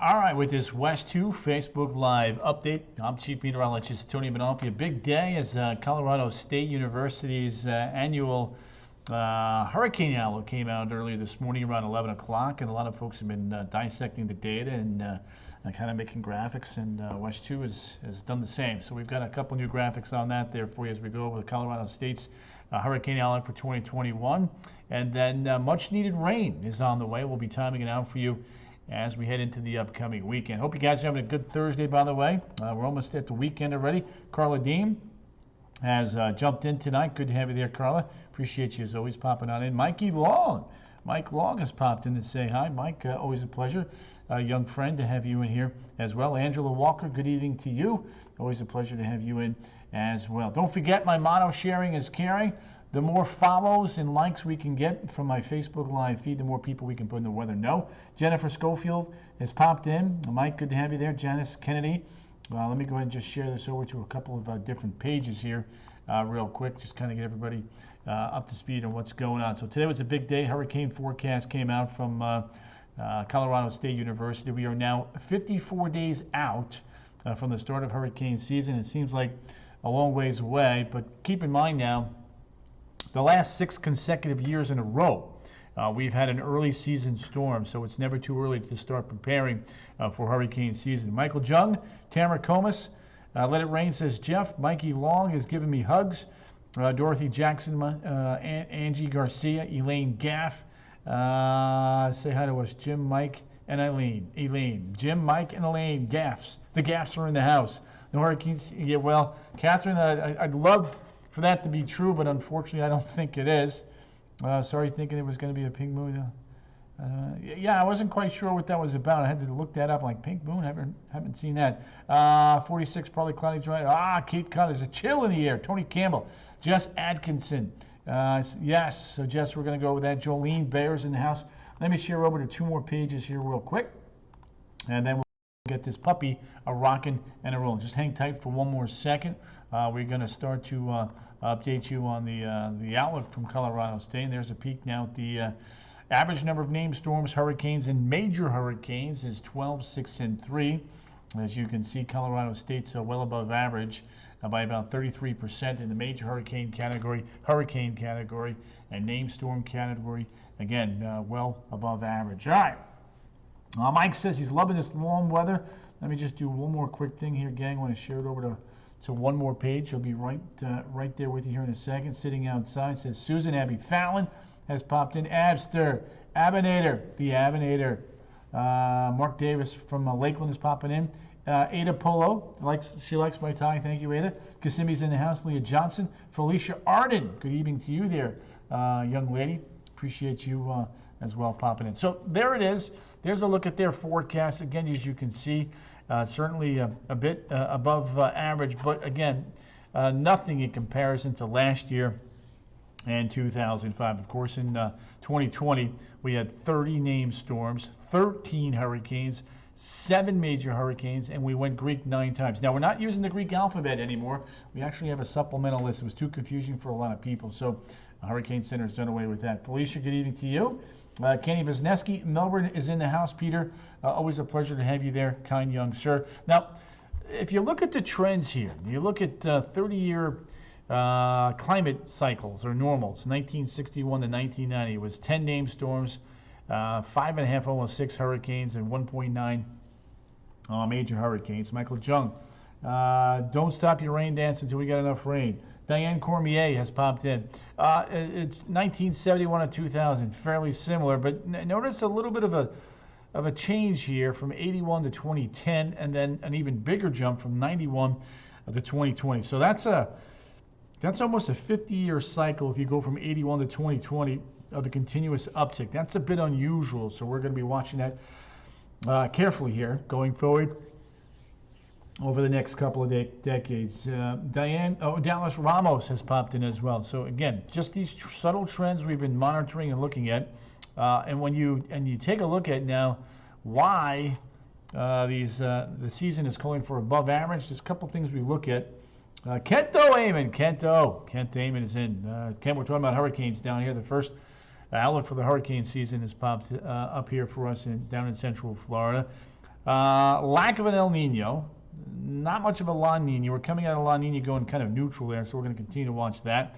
All right, with this West 2 Facebook Live update, I'm Chief Meteorologist Tony Manalfi. A big day as Colorado State University's annual hurricane outlook came out earlier this morning around 11 o'clock, and a lot of folks have been dissecting the data and kind of making graphics, and West 2 has done the same. So we've got a couple new graphics on that there for you as we go over Colorado State's hurricane outlook for 2021. And then much needed rain is on the way. We'll be timing it out for you as we head into the upcoming weekend. Hope you guys are having a good Thursday, by the way. We're almost at the weekend already. Carla Deem has jumped in tonight. Good to have you there, Carla. Appreciate you as always popping on in. Mikey Long. Mike Long has popped in to say hi. Mike, always a pleasure. Young friend to have you in here as well. Angela Walker, good evening to you. Always a pleasure to have you in as well. Don't forget, my motto, sharing is caring. The more follows and likes we can get from my Facebook Live feed, the more people we can put in the weather know. Jennifer Schofield has popped in. Mike, good to have you there. Janice Kennedy. Let me go ahead and just share this over to a couple of different pages here real quick, just kind of get everybody up to speed on what's going on. So today was a big day. Hurricane forecast came out from Colorado State University. We are now 54 days out from the start of hurricane season. It seems like a long ways away, but keep in mind now, the last 6 consecutive years in a row, we've had an early season storm, so it's never too early to start preparing for hurricane season. Michael Jung, Tamara Comas, Let It Rain says Jeff. Mikey Long is giving me hugs. Dorothy Jackson, Angie Garcia, Elaine Gaff. Say hi to us, Jim, Mike, and Eileen. Elaine, Jim, Mike, and Elaine Gaffs. The Gaffs are in the house. The hurricanes, yeah, well, Catherine, I'd love for that to be true, but unfortunately I don't think it is. Sorry, thinking it was going to be a pink moon. Yeah, I wasn't quite sure what that was about. I had to look that up. Like, pink moon, haven't seen that. 46, probably cloudy, dry. Cape Cod, there's a chill in the air. Tony Campbell, Jess Atkinson. Yes, so Jess, we're going to go with that. Jolene Bayer's in the house. Let me share over to 2 more pages here real quick, and then we'll get this puppy a rocking and a rolling. Just hang tight for 1 more second. We're going to start to update you on the outlook from Colorado State. And there's a peek now at the average number of named storms, hurricanes, and major hurricanes is 12, 6, and 3. As you can see, Colorado State's well above average by about 33% in the major hurricane category, and named storm category, again, well above average. All right. Mike says he's loving this warm weather. Let me just do one more quick thing here, gang. I want to share it over to 1 more page. I'll be right there with you here in a second. Sitting outside, says Susan. Abby Fallon has popped in. Abster, Abinator, the Abinator. Mark Davis from Lakeland is popping in. Ada Polo, she likes my tie. Thank you, Ada. Kissimmy's in the house. Leah Johnson. Felicia Arden, good evening to you there, young lady. Appreciate you as well popping in. So there it is. There's a look at their forecast. Again, as you can see, certainly a bit above average, but again, nothing in comparison to last year and 2005. Of course, in 2020, we had 30 named storms, 13 hurricanes, 7 major hurricanes, and we went Greek 9 times. Now, we're not using the Greek alphabet anymore. We actually have a supplemental list. It was too confusing for a lot of people, so Hurricane Center has done away with that. Felicia, good evening to you. Kenny Wisniewski, Melbourne is in the house. Peter, always a pleasure to have you there, kind young sir. Now, if you look at the trends here, you look at 30-year climate cycles or normals, 1961 to 1990, it was 10 named storms, 5.5, almost 6 hurricanes, and 1.9 major hurricanes. Michael Jung, don't stop your rain dance until we get enough rain. Diane Cormier has popped in. It's 1971 to 2000, fairly similar, but notice a little bit of a change here from 81 to 2010, and then an even bigger jump from 91 to 2020. So that's almost a 50-year cycle if you go from 81 to 2020 of a continuous uptick. That's a bit unusual, so we're going to be watching that carefully here going forward over the next couple of decades. Dallas Ramos has popped in as well. So again, just these subtle trends we've been monitoring and looking at. And when you take a look at now why the season is calling for above average, there's a couple things we look at. Kent Damon is in. Kent, we're talking about hurricanes down here. The first outlook for the hurricane season has popped up here for us down in Central Florida. Lack of an El Nino, not much of a La Nina. We're coming out of La Nina going kind of neutral there, so we're going to continue to watch that.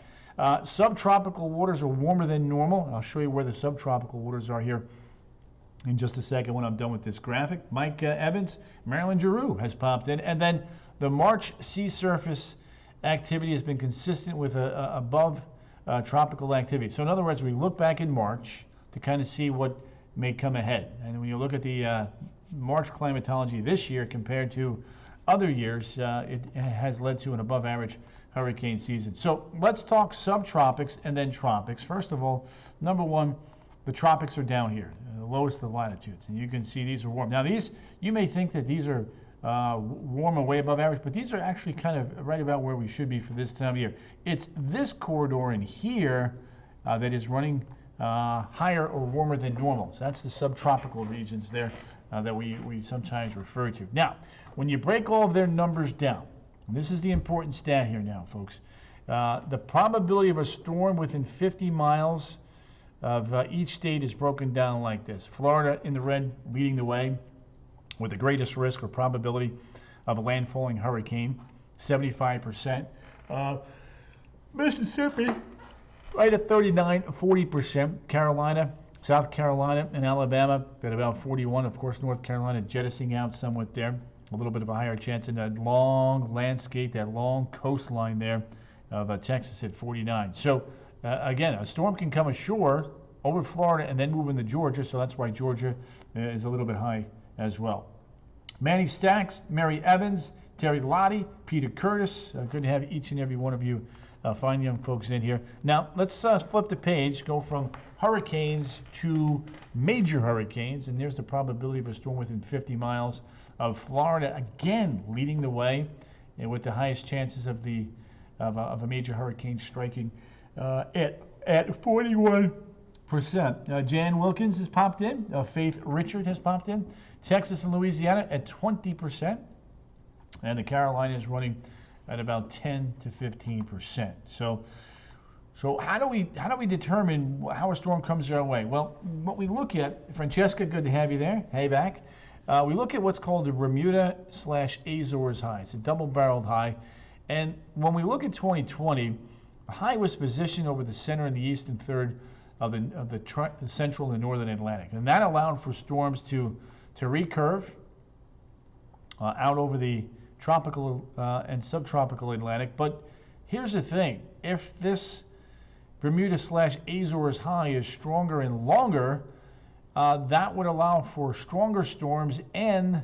Subtropical waters are warmer than normal. I'll show you where the subtropical waters are here in just a second when I'm done with this graphic. Mike Evans, Marilyn Giroux has popped in. And then the March sea surface activity has been consistent with above tropical activity. So in other words, we look back in March to kind of see what may come ahead. And when you look at the March climatology this year compared to other years, it has led to an above average hurricane season. So let's talk subtropics and then tropics. First of all, number one, the tropics are down here, the lowest of latitudes. And you can see these are warm. Now these, you may think that these are warm and way above average, but these are actually kind of right about where we should be for this time of year. It's this corridor in here that is running higher or warmer than normal. So that's the subtropical regions there that we sometimes refer to. Now, when you break all of their numbers down, and this is the important stat here now, folks, the probability of a storm within 50 miles of each state is broken down like this. Florida in the red, leading the way with the greatest risk or probability of a landfalling hurricane, 75%. Mississippi, right at 39, 40%. Carolina, South Carolina, and Alabama at about 41. Of course, North Carolina jettisoning out somewhat there. A little bit of a higher chance in that long landscape, that long coastline there of Texas at 49. So, again, a storm can come ashore over Florida and then move into Georgia, so that's why Georgia is a little bit high as well. Manny Stacks, Mary Evans, Terry Lottie, Peter Curtis. Good to have each and every one of you fine young folks in here. Now, let's flip the page, go from hurricanes to major hurricanes, and there's the probability of a storm within 50 miles of Florida, again leading the way with the highest chances of a major hurricane striking at 41%. Jan Wilkins has popped in. Faith Richard has popped in. Texas and Louisiana at 20%, and the Carolinas running at about 10 to 15%. So how do we determine how a storm comes our way? Well, what we look at, Francesca, good to have you there. Hey, back. We look at what's called the Bermuda/Azores high. It's a double-barreled high, and when we look at 2020, the high was positioned over the center and the eastern third of the central and northern Atlantic, and that allowed for storms to recurve out over the tropical and subtropical Atlantic. But here's the thing: if this Bermuda/Azores high is stronger and longer, that would allow for stronger storms and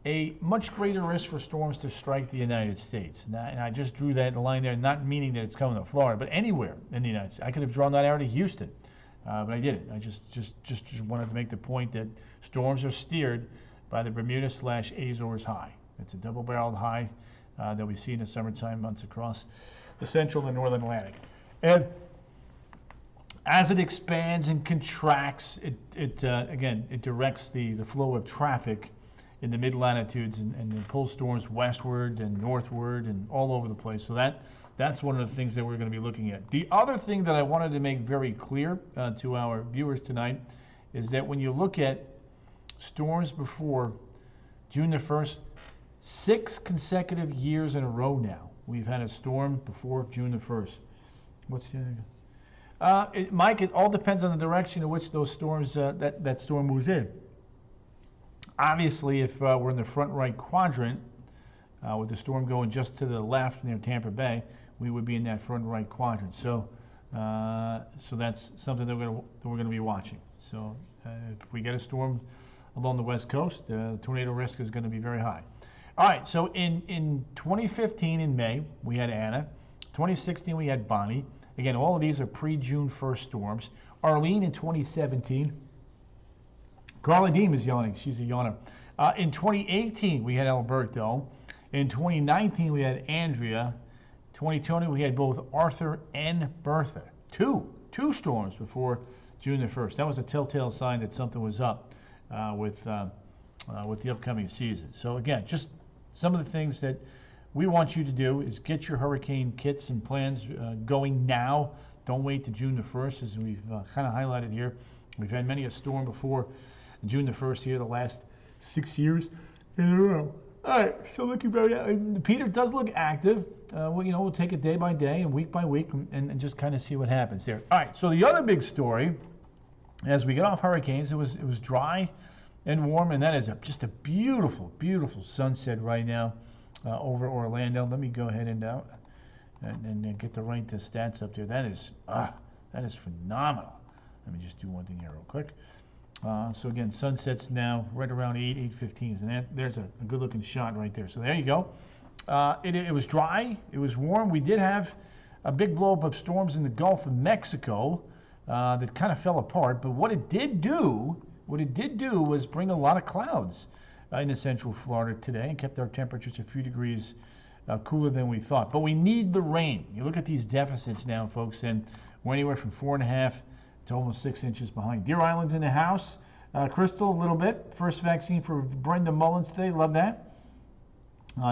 a much greater risk for storms to strike the United States. And I just drew that line there, not meaning that it's coming to Florida, but anywhere in the United States. I could have drawn that arrow to Houston, but I didn't. I just wanted to make the point that storms are steered by the Bermuda/Azores high. It's a double-barreled high that we see in the summertime months across the central and northern Atlantic. And as it expands and contracts, it directs the flow of traffic in the mid-latitudes and pulls storms westward and northward and all over the place. So that's one of the things that we're going to be looking at. The other thing that I wanted to make very clear to our viewers tonight is that when you look at storms before June the 1st, 6 consecutive years in a row now, we've had a storm before June the 1st. What's the other? Mike, it all depends on the direction in which those storms that storm moves in. Obviously, if we're in the front right quadrant, with the storm going just to the left near Tampa Bay, we would be in that front right quadrant. So that's something that we're going to be watching. So if we get a storm along the west coast, the tornado risk is going to be very high. All right. So in 2015 in May we had Anna. 2016 we had Bonnie. Again, all of these are pre-June 1st storms. Arlene in 2017. Carla Deem is yawning. She's a yawner. In 2018, we had Alberto. In 2019, we had Andrea. 2020, we had both Arthur and Bertha. Two storms before June the 1st. That was a telltale sign that something was up with the upcoming season. So again, just some of the things that we want you to do is get your hurricane kits and plans going now. Don't wait to June the 1st, as we've kind of highlighted here. We've had many a storm before June the 1st here the last 6 years in a row. All right, so looking very. Peter does look active. We'll take it day by day and week by week and just kind of see what happens there. All right, so the other big story, as we get off hurricanes, it was dry and warm, and that is just a beautiful, beautiful sunset right now over Orlando. Let me go ahead and get the right stats up there. That is phenomenal. Let me just do one thing here real quick. So again, sunsets now right around 8:15, and there's a good-looking shot right there. So there you go. It was dry. It was warm. We did have a big blow-up of storms in the Gulf of Mexico that kind of fell apart. But what it did do was bring a lot of clouds into central Florida today and kept our temperatures a few degrees cooler than we thought. But we need the rain. You look at these deficits now, folks, and we're anywhere from 4.5 to almost 6 inches behind. Deer Island's in the house. Crystal, a little bit. First vaccine for Brenda Mullins today. Love that.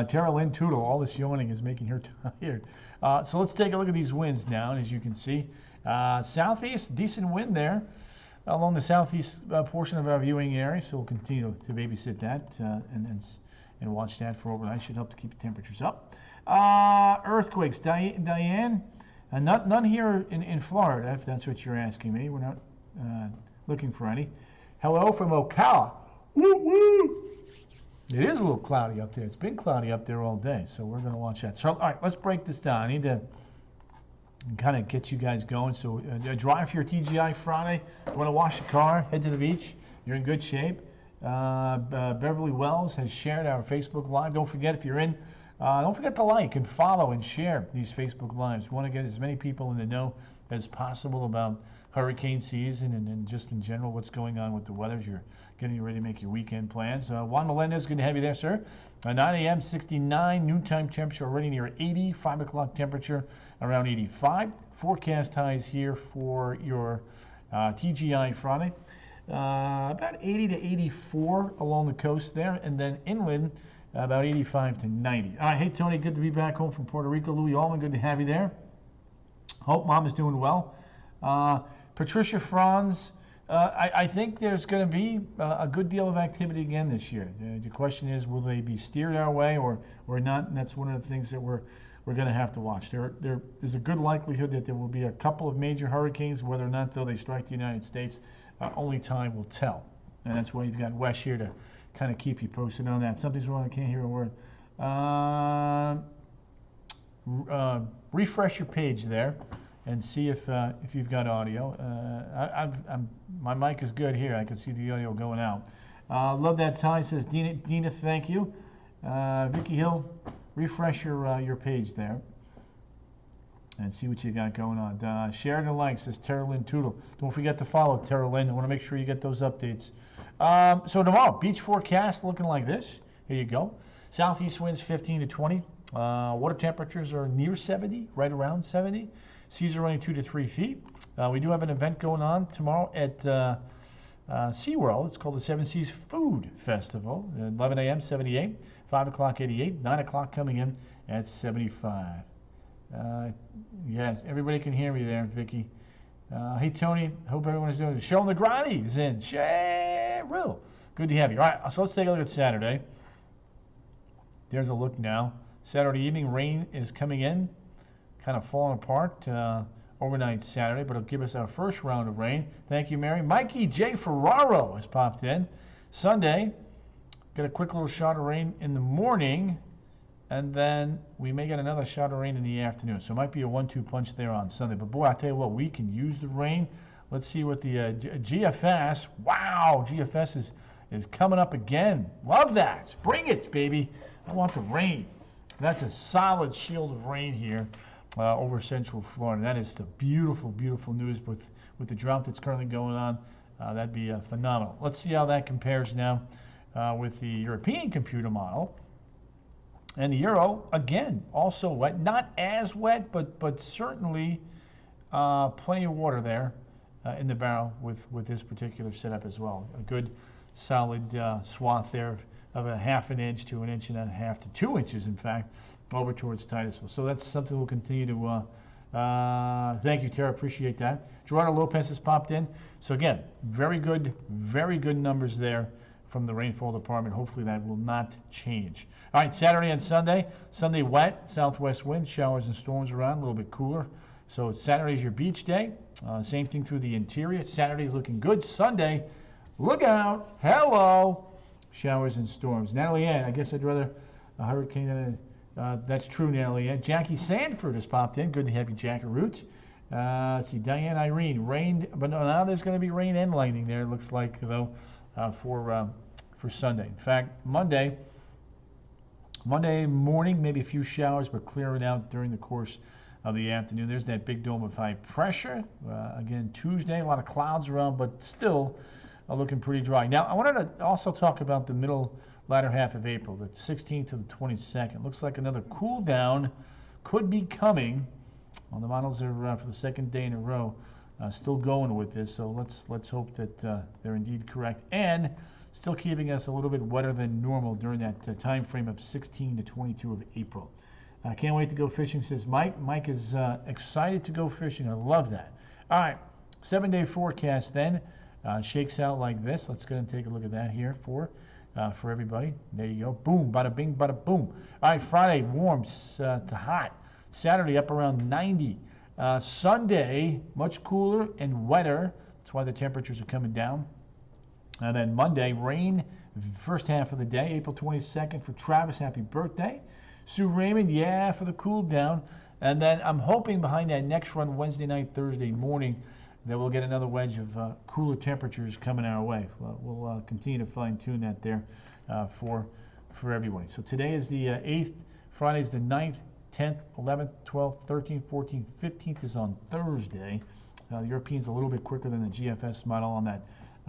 Tara Lynn Tootle, all this yawning is making her tired. So let's take a look at these winds now. And as you can see, southeast, decent wind there along the southeast portion of our viewing area. So we'll continue to babysit that and watch that for overnight. Should help to keep the temperatures up. Earthquakes, Diane. None here in Florida, if that's what you're asking me. We're not looking for any. Hello from Ocala. Woo woo! It is a little cloudy up there. It's been cloudy up there all day, so we're going to watch that. So, all right, let's break this down. I need to kind of get you guys going. So, drive for your TGI Friday. You want to wash your car, head to the beach. You're in good shape. Beverly Wells has shared our Facebook Live. Don't forget, if you're in, don't forget to like and follow and share these Facebook Lives. We want to get as many people in the know as possible about hurricane season and just in general what's going on with the weather as you're getting ready to make your weekend plans. Juan Melendez, good to have you there, sir. 9 a.m., 69, noontime temperature already near 80, 5 o'clock temperature around 85. Forecast highs here for your TGI Friday. About 80 to 84 along the coast there, and then inland about 85 to 90. All right, hey Tony, good to be back home from Puerto Rico. Louis Allman, good to have you there. Hope Mom is doing well. Patricia Franz, I think there's going to be a good deal of activity again this year. The question is, will they be steered our way or not? And that's one of the things that we're going to have to watch. There's a good likelihood that there will be a couple of major hurricanes. Whether or not, though, they strike the United States, only time will tell. And that's why you've got Wes here to kind of keep you posted on that. Something's wrong. I can't hear a word. Refresh your page there and see if you've got audio. My mic is good here. I can see the audio going out. Love that tie, says Dina, thank you. Vicky Hill, refresh your page there and see what you got going on. Share and like, says Tara Lynn Tootle. Don't forget to follow Tara Lynn. I want to make sure you get those updates. So tomorrow, beach forecast looking like this. Here you go. Southeast winds 15 to 20. Water temperatures are near 70, right around 70. Seas are running 2 to 3 feet. We do have an event going on tomorrow at SeaWorld. It's called the Seven Seas Food Festival. 11 a.m., 78. 5 o'clock, 88. 9 o'clock coming in at 75. Yes, everybody can hear me there, Vicky. Hey, Tony, hope everyone is doing it. Cheryl Negrani is in. Cheryl, good to have you. All right, so let's take a look at Saturday. There's a look now. Saturday evening, rain is coming in, kind of falling apart overnight Saturday, but it'll give us our first round of rain. Thank you, Mary. Mikey J. Ferraro has popped in. Sunday, get a quick little shot of rain in the morning, and then we may get another shot of rain in the afternoon. So it might be a 1-2 punch there on Sunday. But boy, I'll tell you what, we can use the rain. Let's see what the GFS, wow, GFS is coming up again. Love that. Bring it, baby. I want the rain. That's a solid shield of rain here over central Florida. That is the beautiful, beautiful news with the drought that's currently going on. That'd be phenomenal. Let's see how that compares now with the European computer model. And the Euro, again, also wet. Not as wet, but certainly plenty of water there in the barrel with this particular setup as well. A good solid swath there of a ½ inch to 1.5 inches to 2 inches, in fact, over towards Titusville. So that's something we'll continue to. Thank you, Tara. Appreciate that. Gerardo Lopez has popped in. So again, very good numbers there from the rainfall department. Hopefully that will not change. All right, Saturday and Sunday. Sunday wet, southwest wind, showers and storms around, a little bit cooler. So Saturday's your beach day. Same thing through the interior. Saturday's looking good. Sunday, look out. Hello. Showers and storms. Natalie Ann, I guess I'd rather a hurricane than that's true, Natalie Ann. Jackie Sanford has popped in. Good to have you, Jack Root. Let's see, Diane Irene. Rain, but now there's going to be rain and lightning there, it looks like, though, for Sunday. In fact, Monday morning, maybe a few showers, but clearing out during the course of the afternoon. There's that big dome of high pressure. Again, Tuesday, a lot of clouds around, but still looking pretty dry. Now, I wanted to also talk about the latter half of April, the 16th to the 22nd. Looks like another cool down could be coming. Well, the models are for the second day in a row still going with this, so let's hope that they're indeed correct. And still keeping us a little bit wetter than normal during that time frame of 16 to 22 of April. I can't wait to go fishing, says Mike. Mike is excited to go fishing. I love that. All right, 7-day forecast then shakes out like this. Let's go and take a look at that here for everybody. There you go. Boom, bada bing, bada boom. All right, Friday, warm to hot. Saturday, up around 90. Sunday, much cooler and wetter. That's why the temperatures are coming down. And then Monday, rain first half of the day, April 22nd for Travis. Happy birthday. Sue Raymond, yeah, for the cool down. And then I'm hoping behind that next run Wednesday night, Thursday morning, that we'll get another wedge of cooler temperatures coming our way. We'll continue to fine-tune that there for everybody. So today is the 8th. Friday is the 9th. 10th, 11th, 12th, 13th, 14th, 15th is on Thursday. The European's a little bit quicker than the GFS model on that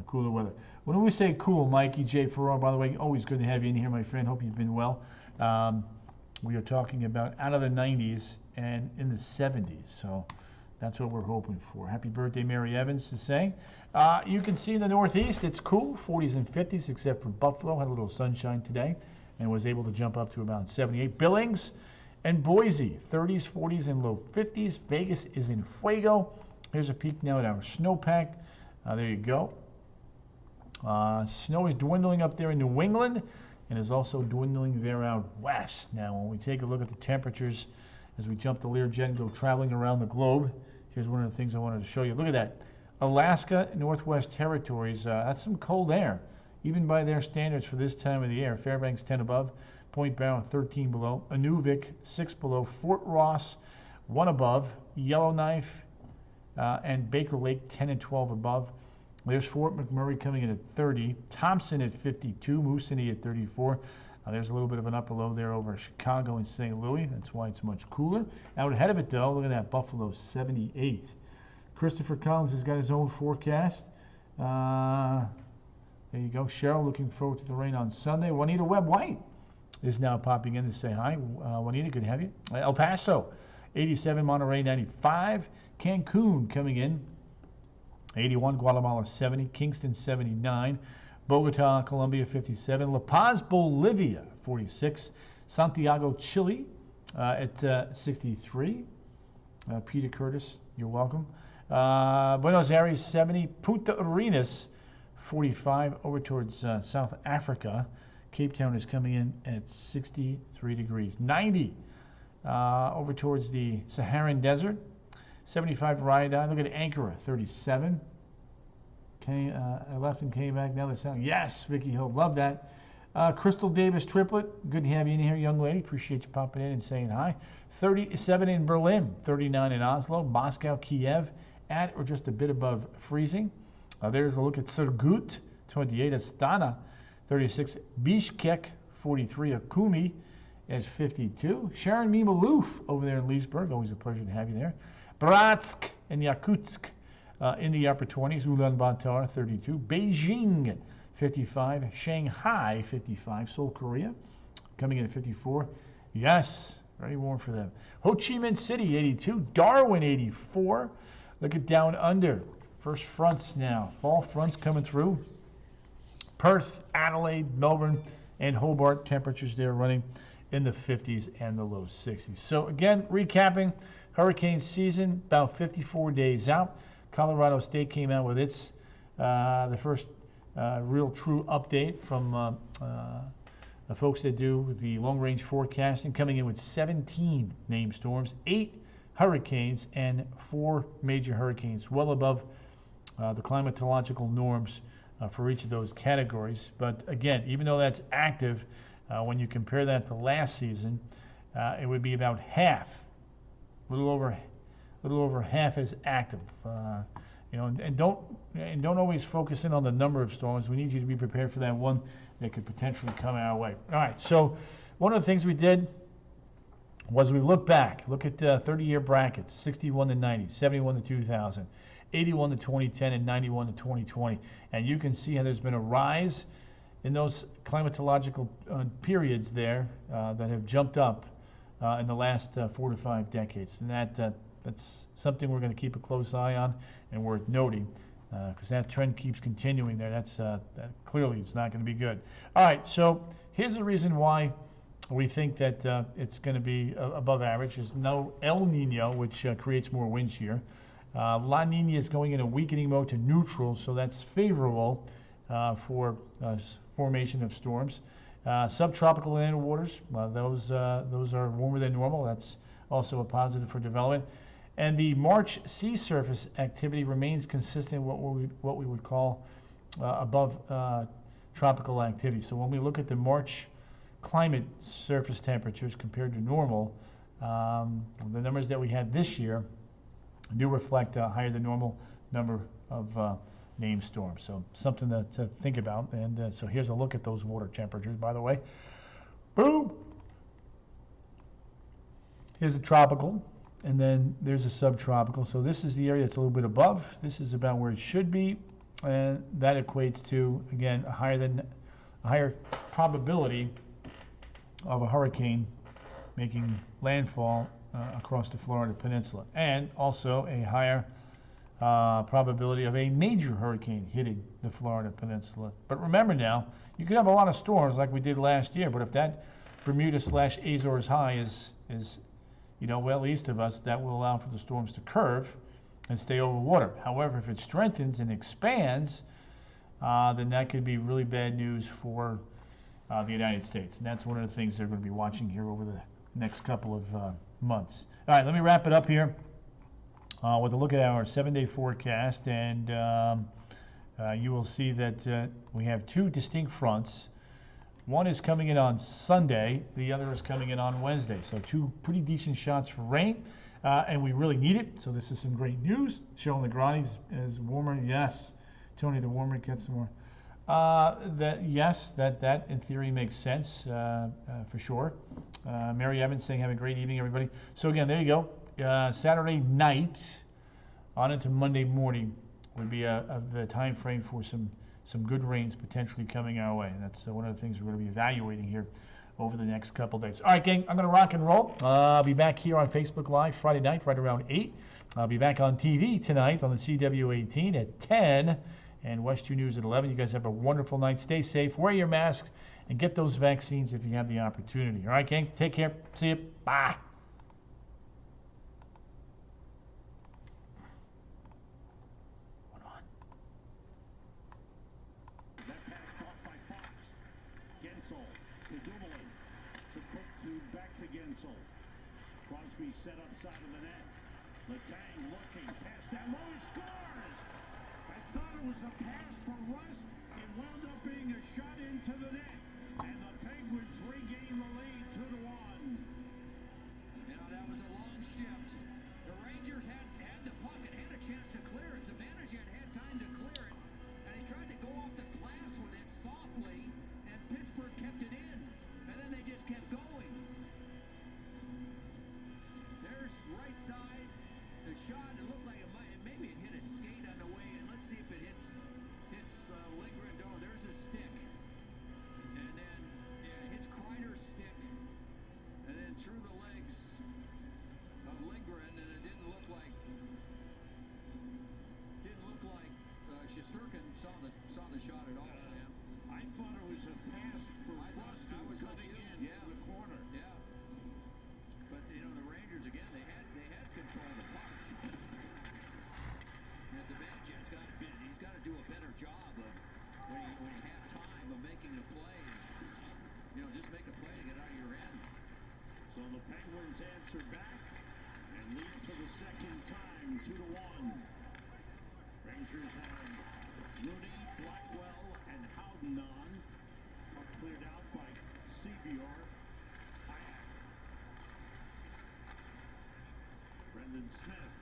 cooler weather. When we say cool, Mikey J. Ferraro, by the way, always good to have you in here, my friend. Hope you've been well. We are talking about out of the 90s and in the 70s. So that's what we're hoping for. Happy birthday, Mary Evans is saying. You can see in the Northeast, it's cool, 40s and 50s, except for Buffalo. Had a little sunshine today and was able to jump up to about 78. Billings and Boise, 30s, 40s, and low 50s. Vegas is in fuego. Here's a peek now at our snowpack. There you go. Snow is dwindling up there in New England and is also dwindling there out west. Now, when we take a look at the temperatures as we jump the Learjet and go traveling around the globe, here's one of the things I wanted to show you. Look at that. Alaska, Northwest Territories, that's some cold air, even by their standards for this time of the year. Fairbanks, 10 above. Point Barrow, 13 below. Inuvik, 6 below. Fort Ross, 1 above. Yellowknife and Baker Lake, 10 and 12 above. There's Fort McMurray coming in at 30. Thompson at 52. Moose City at 34. There's a little bit of an upper low there over Chicago and St. Louis. That's why it's much cooler. Out ahead of it, though, look at that. Buffalo, 78. Christopher Collins has got his own forecast. There you go. Cheryl, looking forward to the rain on Sunday. Juanita Webb-White is now popping in to say hi. Juanita, good to have you. El Paso, 87. Monterey, 95. Cancun coming in, 81. Guatemala, 70. Kingston, 79. Bogota, Colombia, 57. La Paz, Bolivia, 46. Santiago, Chile, at 63. Peter Curtis, you're welcome. Buenos Aires, 70. Punta Arenas, 45. Over towards South Africa. Cape Town is coming in at 63 degrees. 90 over towards the Saharan Desert. 75 Riyadh. Look at Ankara, 37. I left and came back. Now they're saying, yes, Vicky Hill, love that. Crystal Davis Triplet, good to have you in here, young lady. Appreciate you popping in and saying hi. 37 in Berlin, 39 in Oslo. Moscow, Kiev, at or just a bit above freezing. There's a look at Surgut, 28. Astana, 36. Bishkek, 43. Akumi at 52. Sharon Mimalouf over there in Leesburg. Always a pleasure to have you there. Bratsk and Yakutsk in the upper 20s. Ulaanbaatar, 32. Beijing, 55. Shanghai, 55. Seoul, Korea, coming in at 54. Yes, very warm for them. Ho Chi Minh City, 82. Darwin, 84. Look at down under. First fronts now. Fall fronts coming through. Perth, Adelaide, Melbourne, and Hobart, temperatures there running in the 50s and the low 60s. So again, recapping, hurricane season, about 54 days out. Colorado State came out with its the first real true update from the folks that do the long-range forecasting, coming in with 17 named storms, 8 hurricanes, and 4 major hurricanes, well above the climatological norms for each of those categories. But again, even though that's active, when you compare that to last season, it would be about half, a little over half as active. And don't always focus in on the number of storms. We need you to be prepared for that one that could potentially come our way. All right. So one of the things we did was we look back, look at 30-year brackets, 61 to 90, 71 to 2000, 81 to 2010, and 91 to 2020, and you can see how there's been a rise in those climatological periods there that have jumped up in the last 4 to 5 decades, and that's something we're going to keep a close eye on and worth noting, because that trend keeps continuing there. That clearly it's not going to be good. All right, so here's the reason why we think that it's going to be above average. There's no El Nino, which creates more wind shear. La Nina is going in a weakening mode to neutral, so that's favorable for formation of storms. Subtropical land waters, those are warmer than normal. That's also a positive for development. And the March sea surface activity remains consistent with what we would call above tropical activity. So when we look at the March climate surface temperatures compared to normal, the numbers that we had this year do reflect a higher than normal number of named storms. So something to think about. And so here's a look at those water temperatures, by the way. Boom! Here's a tropical, and then there's a subtropical. So this is the area that's a little bit above. This is about where it should be, and that equates to, again, a higher probability of a hurricane making landfall across the Florida Peninsula, and also a higher probability of a major hurricane hitting the Florida Peninsula. But remember now, you could have a lot of storms like we did last year, but if that Bermuda/Azores high is well east of us, that will allow for the storms to curve and stay over water. However, if it strengthens and expands, then that could be really bad news for the United States. And that's one of the things they're going to be watching here over the next couple of months. All right, let me wrap it up here with a look at our 7-day forecast. And you will see that we have 2 distinct fronts. One is coming in on Sunday, the other is coming in on Wednesday. So 2 pretty decent shots for rain, and we really need it. So this is some great news. Showing the Grani is warmer. Yes, Tony, the warmer it gets, the more. That in theory makes sense for sure. Mary Evans saying, have a great evening, everybody. So again, there you go. Saturday night on into Monday morning would be the time frame for some good rains potentially coming our way. That's one of the things we're going to be evaluating here over the next couple days. All right, gang, I'm going to rock and roll. I'll be back here on Facebook Live Friday night right around 8. I'll be back on TV tonight on the CW18 at 10 and West 2 News at 11. You guys have a wonderful night. Stay safe, wear your masks, and get those vaccines if you have the opportunity. All right, gang, take care. See you. Bye. Crosby set up side of the net. Letang looking, pass down low, he scores! I thought it was a pass for Rust. It wound up being a shot into the net. And the Penguins regain the lead 2-1. That was a long shift. The Rangers had the puck and had a chance to clear it. Zibanejad had time to clear it. And he tried to go off the glass with it softly. And Pittsburgh kept it in. And then they just kept going. There's right side, the shot. It looked like maybe it hit a skate on the way in. Let's see if it hits Legrand. Oh, there's a stick, and then So the Penguins answer back and lead for the second time, 2-1. Rangers have Rooney, Blackwell, and Howden on. Puck cleared out by Sevior. Brendan Smith.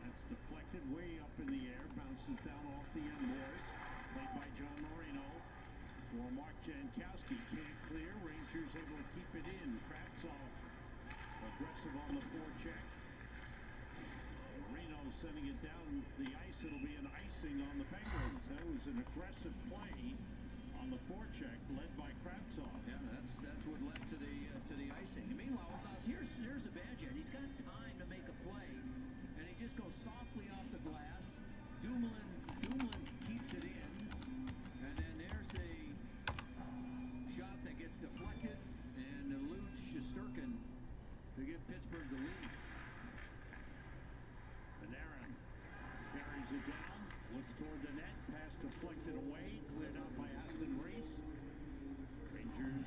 That's deflected way up in the air. Bounces down off the end boards. Played by John Marino. For Mark Jankowski. Can't clear. Rangers able to keep it in. Kravtsov aggressive on the forecheck. Marino sending it down the ice. It'll be an icing on the Penguins. That was an aggressive play on the forecheck led by Kravtsov. Yeah, that's what led to the icing. And meanwhile, here's Zibanejad. He's got time to make a play, and he just goes softly off the glass. Dumoulin keeps it in, and then there's the shot that gets deflected and eludes Shesterkin to give Pittsburgh the lead. Panarin carries it down, looks toward the net, pass deflected away, cleared out by Aston Reese. Rangers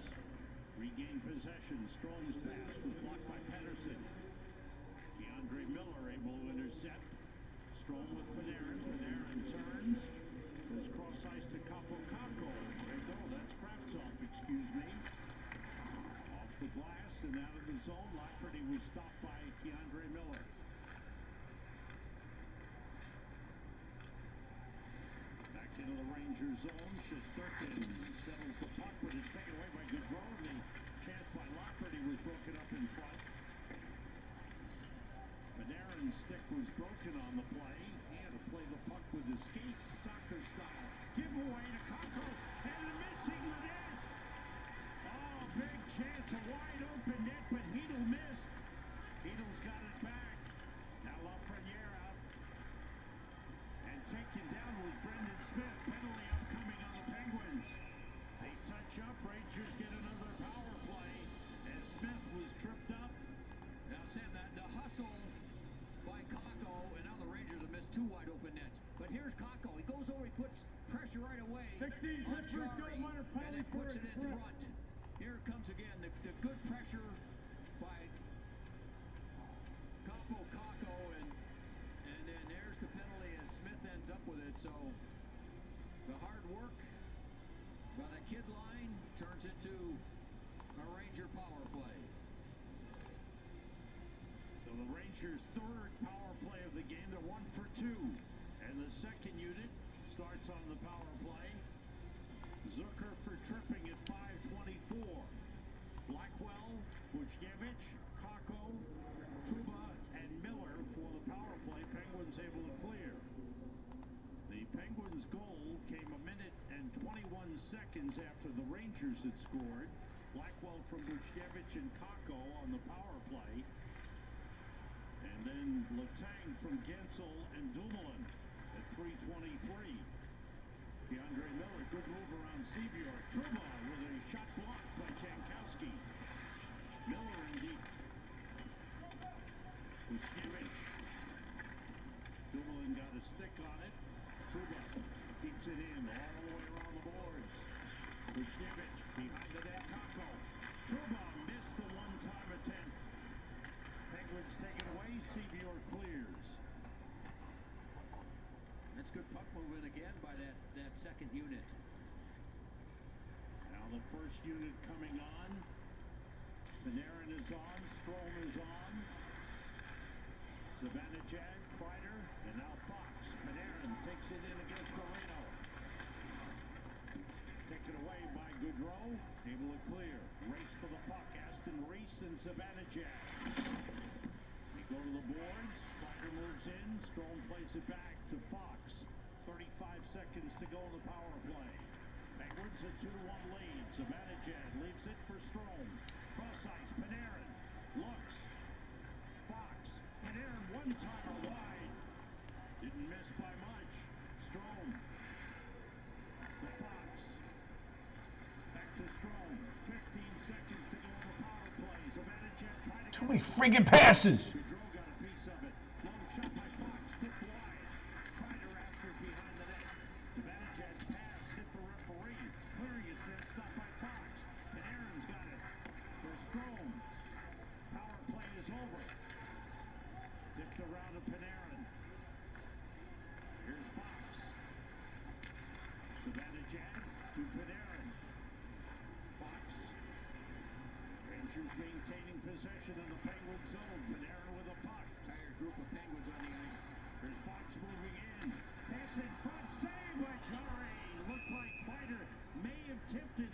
regain possession. Strom's pass was blocked by Pettersson. DeAndre Miller able to intercept. Strom with Panarin. Panarin turns. Goes cross ice to Capo. No, that's Kravtsov, excuse me. Off the glass and out of the zone. Lafferty was stopped by DeAndre Miller. Back into the Rangers zone. Shesterkin settles the puck, but it's taken away by Gaudreau. The chance by Lafferty was broken up in front. Panarin's stick was broken on the play. He had to play the puck with his skates, soccer style. Give away to Kakko, and missing the net. Oh, big chance, a wide open net, but Hedl missed. Hedl's got it back. Now Lafreniere out. And taken down was Brendan Smith. Penalty upcoming on the Penguins. They touch up. Rangers get another power play as Smith was tripped up. Now, Sam, the hustle by Kakko, and now the Rangers have missed two wide open nets. But here's Kakko. He goes over, he puts pressure right away 16, on Pittsburgh's got a Jarry, minor and penalty then for puts a it in trip. front. Here it comes again, the good pressure by Kakko, and then there's the penalty as Smith ends up with it. So the hard work by the kid line turns into a Ranger power play. So the Rangers' third power play of the game. They're 1 for 2. And the second unit starts on the power play. Zucker for tripping at 5:24. Blackwell, Buchnevich, Kakko, Trouba, and Miller for the power play. Penguins able to clear. The Penguins' goal came a minute and 21 seconds after the Rangers had scored. Blackwell from Buchnevich and Kakko on the power play. And then Letang from Gensel and Dumoulin at 3:23. DeAndre Miller, good move around Sevior. Trouba with a shot blocked by Jankowski. Miller in deep. Buchnevich. Dumoulin got a stick on it. Trouba keeps it in all the way around the boards. Buchnevich behind the net. Kakko. Trouba missed the one-time attempt. Penguins take it away. Sevior clears. That's good puck movement again by that second unit. Now the first unit coming on. Panarin is on. Strom is on. Zibanejad, Kreider, and now Fox. Panarin takes it in against Marino. Taken away by Gaudreau. Able to clear. Race for the puck. Aston Reese and Zibanejad. They go to the boards. Kreider moves in. Strom plays it back to Fox. 35 seconds to go in the power play. Penguins a 2-1 lead. Zibanejad leaves it for Strom. Cross ice. Panarin looks. Fox. Panarin one-timer wide. Didn't miss by much. Strom. To Fox. Back to Strom. 15 seconds to go in the power play. Zibanejad trying to Too many friggin' passes. Gaudreau got a piece of it. Long shot by Fox. Tipped wide. Kreider after behind the net. Zibanejad's pass hit the referee. Clearing it, then stopped by Fox. Panarin's got it for Strom. maintaining possession in the Penguin zone. Panarin with a puck. Tired group of Penguins on the ice. There's Fox moving in. Pass in front. Save by Jarry. Looked like Kreider may have tipped it.